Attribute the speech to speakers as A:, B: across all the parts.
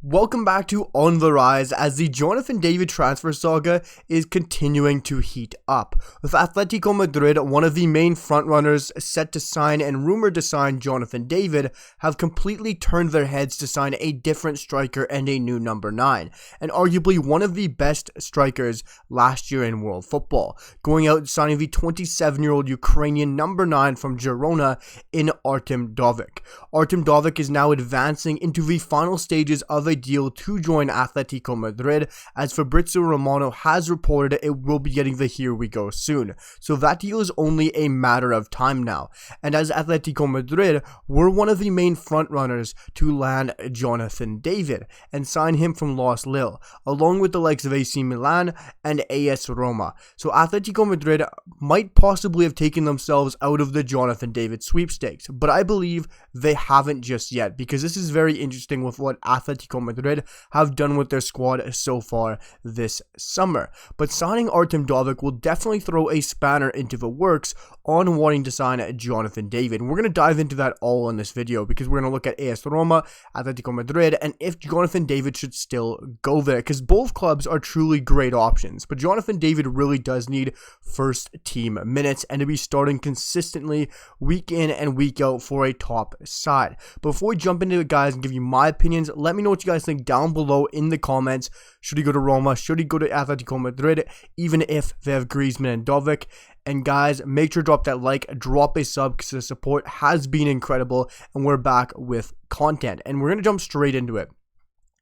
A: Welcome back to On the Rise as the Jonathan David transfer saga is continuing to heat up, with Atlético Madrid, one of the main frontrunners set to sign and rumored to sign Jonathan David, have completely turned their heads to sign a different striker and a new number 9, and arguably one of the best strikers last year in world football, going out and signing the 27-year-old Ukrainian number 9 from Girona in Artem Dovbyk. Artem Dovbyk is now advancing into the final stages of a deal to join Atlético Madrid, as Fabrizio Romano has reported it will be getting the here we go soon. So that deal is only a matter of time now. And as Atlético Madrid were one of the main frontrunners to land Jonathan David and sign him from LOSC Lille, along with the likes of AC Milan and AS Roma. So Atlético Madrid might possibly have taken themselves out of the Jonathan David sweepstakes, but I believe they haven't just yet, because this is very interesting with what Atlético Madrid have done with their squad so far this summer. But signing Artem Dovbyk will definitely throw a spanner into the works on wanting to sign Jonathan David. And we're going to dive into that all in this video, because we're going to look at AS Roma, Atlético Madrid, and if Jonathan David should still go there, because both clubs are truly great options. But Jonathan David really does need first team minutes and to be starting consistently week in and week out for a top side. Before we jump into it, guys, and give you my opinions, let me know what you guys think down below in the comments. Should he go to Roma? Should he go to Atlético Madrid, even if they have Griezmann and Dovbyk? And guys, make sure to drop that like, drop a sub, because the support has been incredible, and we're back with content. And we're going to jump straight into it,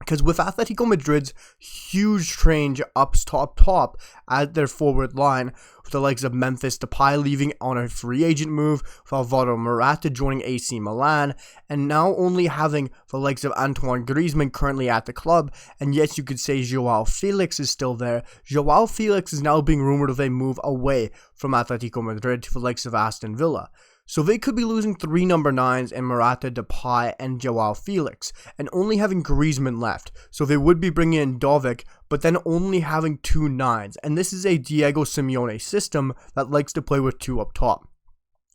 A: because with Atlético Madrid's huge change up top at their forward line, with the likes of Memphis Depay leaving on a free agent move, with Alvaro Morata joining AC Milan, and now only having the likes of Antoine Griezmann currently at the club, and yes, you could say Joao Felix is still there. Joao Felix is now being rumored of a move away from Atlético Madrid to the likes of Aston Villa. So they could be losing 3 number 9s in Morata, Depay, and Joao Felix, and only having Griezmann left. So they would be bringing in Dovbyk, but then only having 2 9s. And this is a Diego Simeone system that likes to play with 2 up top.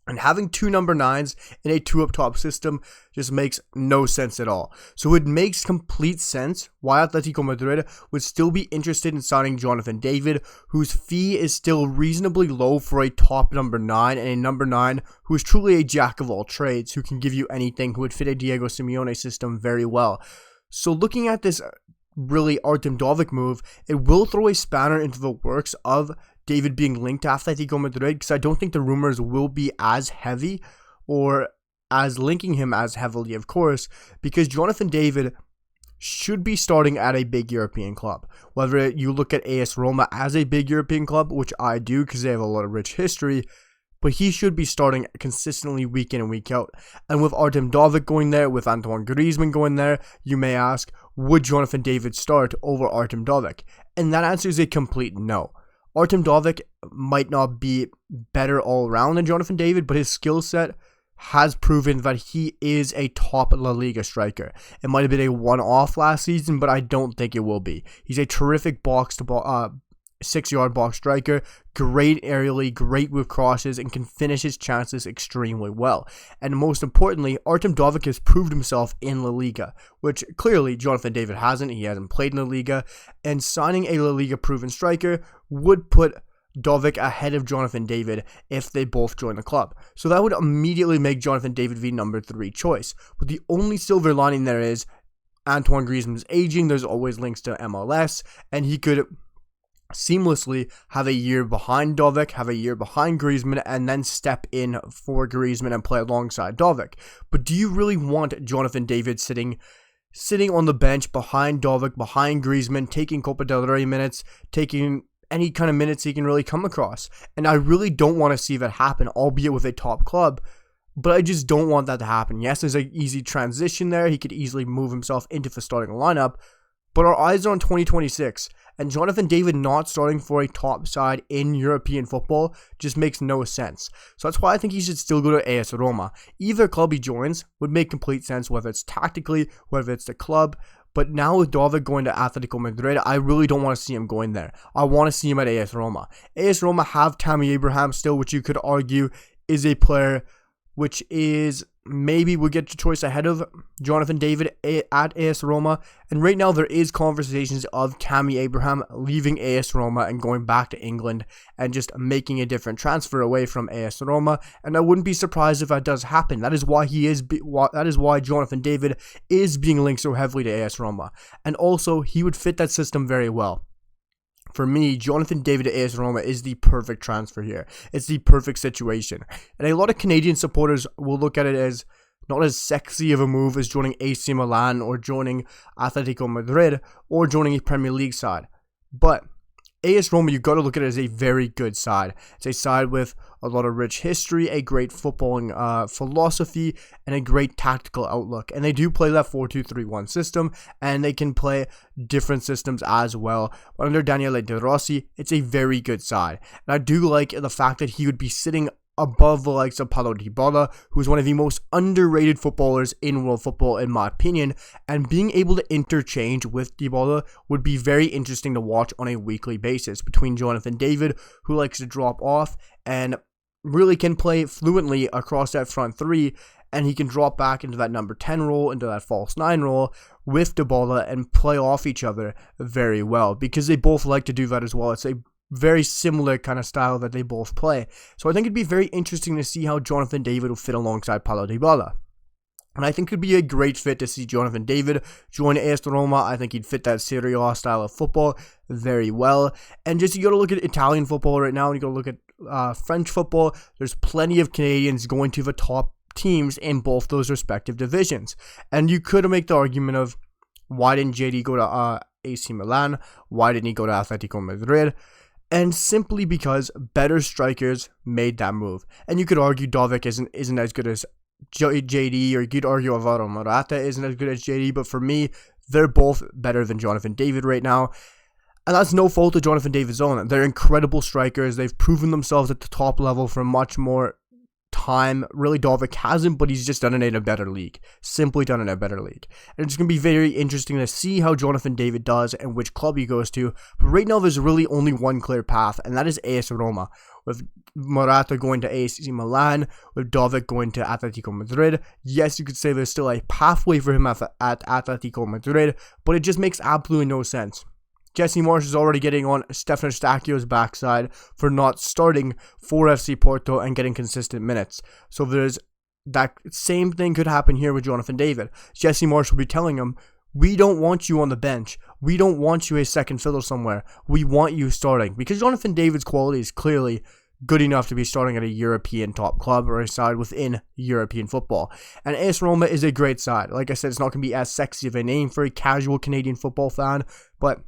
A: And having 2 number 9s in a 2 up top system just makes no sense at all. So it makes complete sense why Atlético Madrid would still be interested in signing Jonathan David, whose fee is still reasonably low for a top number 9, and a number 9 who is truly a jack of all trades, who can give you anything, who would fit a Diego Simeone system very well. So looking at this really Artem Dovbyk move, it will throw a spanner into the works of David being linked to Atlético Madrid, because I don't think the rumors will be as heavy, or as linking him as heavily, of course, because Jonathan David should be starting at a big European club. Whether you look at AS Roma as a big European club, which I do because they have a lot of rich history, but he should be starting consistently week in and week out. And with Artem Dovbyk going there, with Antoine Griezmann going there, you may ask, would Jonathan David start over Artem Dovbyk? And that answer is a complete no. Artem Dovbyk might not be better all around than Jonathan David, but his skill set has proven that he is a top La Liga striker. It might have been a one-off last season, but I don't think it will be. He's a terrific box-to-box, 6-yard box striker, great aerially, great with crosses, and can finish his chances extremely well. And most importantly, Artem Dovbyk has proved himself in La Liga, which clearly Jonathan David hasn't. He hasn't played in La Liga, and signing a La Liga proven striker would put Dovbyk ahead of Jonathan David if they both join the club. So that would immediately make Jonathan David the number 3 choice. But the only silver lining there is Antoine Griezmann's aging. There's always links to MLS, and he could seamlessly have a year behind Dovbyk, have a year behind Griezmann, and then step in for Griezmann and play alongside Dovbyk. But do you really want Jonathan David sitting on the bench behind Dovbyk, behind Griezmann, taking Copa del Rey minutes, taking any kind of minutes he can really come across? And I really don't want to see that happen, albeit with a top club. But I just don't want that to happen. Yes, there's an easy transition there. He could easily move himself into the starting lineup. But our eyes are on 2026, and Jonathan David not starting for a top side in European football just makes no sense. So that's why I think he should still go to AS Roma. Either club he joins would make complete sense, whether it's tactically, whether it's the club. But now with Dovbyk going to Atlético Madrid, I really don't want to see him going there. I want to see him at AS Roma. AS Roma have Tammy Abraham still, which you could argue is a player which is maybe would get the choice ahead of Jonathan David at AS Roma. And right now there is conversations of Tammy Abraham leaving AS Roma and going back to England and just making a different transfer away from AS Roma. And I wouldn't be surprised if that does happen. That is why Jonathan David is being linked so heavily to AS Roma. And also he would fit that system very well. For me, Jonathan David to AS Roma is the perfect transfer here. It's the perfect situation. And a lot of Canadian supporters will look at it as not as sexy of a move as joining AC Milan or joining Atlético Madrid or joining a Premier League side. But AS Roma, you've got to look at it as a very good side. It's a side with a lot of rich history, a great footballing philosophy, and a great tactical outlook. And they do play that 4-2-3-1 system, and they can play different systems as well. But under Daniele De Rossi, it's a very good side. And I do like the fact that he would be sitting above the likes of Paulo Dybala, who is one of the most underrated footballers in world football, in my opinion, and being able to interchange with Dybala would be very interesting to watch on a weekly basis between Jonathan David, who likes to drop off and really can play fluently across that front three, and he can drop back into that number 10 role, into that false 9 role with Dybala and play off each other very well, because they both like to do that as well. It's a very similar kind of style that they both play. So I think it'd be very interesting to see how Jonathan David will fit alongside Paulo Dybala. And I think it'd be a great fit to see Jonathan David join AS Roma. I think he'd fit that Serie A style of football very well. And just, you got to look at Italian football right now, and you got to look at French football. There's plenty of Canadians going to the top teams in both those respective divisions. And you could make the argument of, why didn't JD go to AC Milan? Why didn't he go to Atlético Madrid? And simply because better strikers made that move. And you could argue Dovbyk isn't as good as JD, or you could argue Alvaro Morata isn't as good as JD, but for me, they're both better than Jonathan David right now. And that's no fault of Jonathan David's own. They're incredible strikers. They've proven themselves at the top level for much more time. Really, Dovbyk hasn't, but he's just done it in a better league. Simply done it in a better league. And it's going to be very interesting to see how Jonathan David does and which club he goes to. But right now, there's really only one clear path, and that is AS Roma. With Morata going to AC Milan, with Dovbyk going to Atlético Madrid. Yes, you could say there's still a pathway for him at Atlético Madrid, but it just makes absolutely no sense. Jesse Marsch is already getting on Stefano Stacchio's backside for not starting for FC Porto and getting consistent minutes. So there's that same thing could happen here with Jonathan David. Jesse Marsch will be telling him, we don't want you on the bench. We don't want you a second fiddle somewhere. We want you starting. Because Jonathan David's quality is clearly good enough to be starting at a European top club or a side within European football. And AS Roma is a great side. Like I said, it's not going to be as sexy of a name for a casual Canadian football fan, but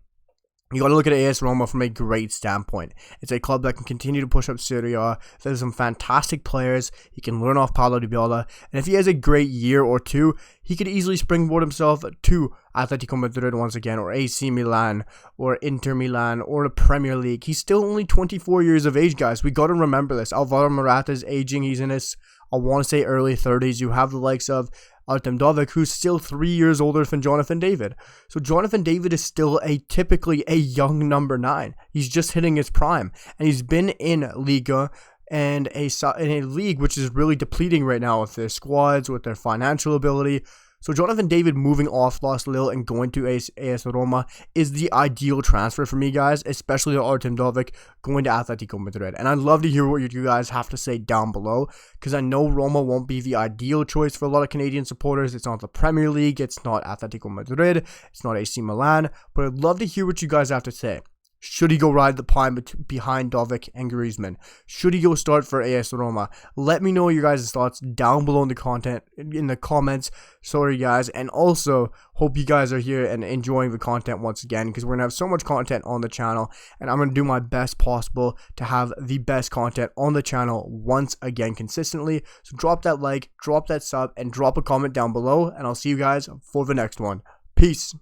A: you got to look at AS Roma from a great standpoint. It's a club that can continue to push up Serie A. There's some fantastic players. He can learn off Paulo Dybala. And if he has a great year or two, he could easily springboard himself to Atlético Madrid once again, or AC Milan, or Inter Milan, or the Premier League. He's still only 24 years of age, guys. We got to remember this. Alvaro Morata is aging. He's in his, I want to say, early 30s. You have the likes of Artem Dovbyk, who's still 3 years older than Jonathan David. So Jonathan David is still typically a young number 9. He's just hitting his prime. And he's been in Liga and in a league which is really depleting right now with their squads, with their financial ability. So Jonathan David moving off LOSC Lille and going to AS Roma is the ideal transfer for me, guys, especially to Artem Dovbyk going to Atlético Madrid. And I'd love to hear what you guys have to say down below, because I know Roma won't be the ideal choice for a lot of Canadian supporters. It's not the Premier League, it's not Atlético Madrid, it's not AC Milan, but I'd love to hear what you guys have to say. Should he go ride the pine behind Dovbyk and Griezmann? Should he go start for AS Roma? Let me know your guys' thoughts down below in the comments. Sorry, guys. And also, hope you guys are here and enjoying the content once again, because we're going to have so much content on the channel, and I'm going to do my best possible to have the best content on the channel once again consistently. So drop that like, drop that sub, and drop a comment down below, and I'll see you guys for the next one. Peace.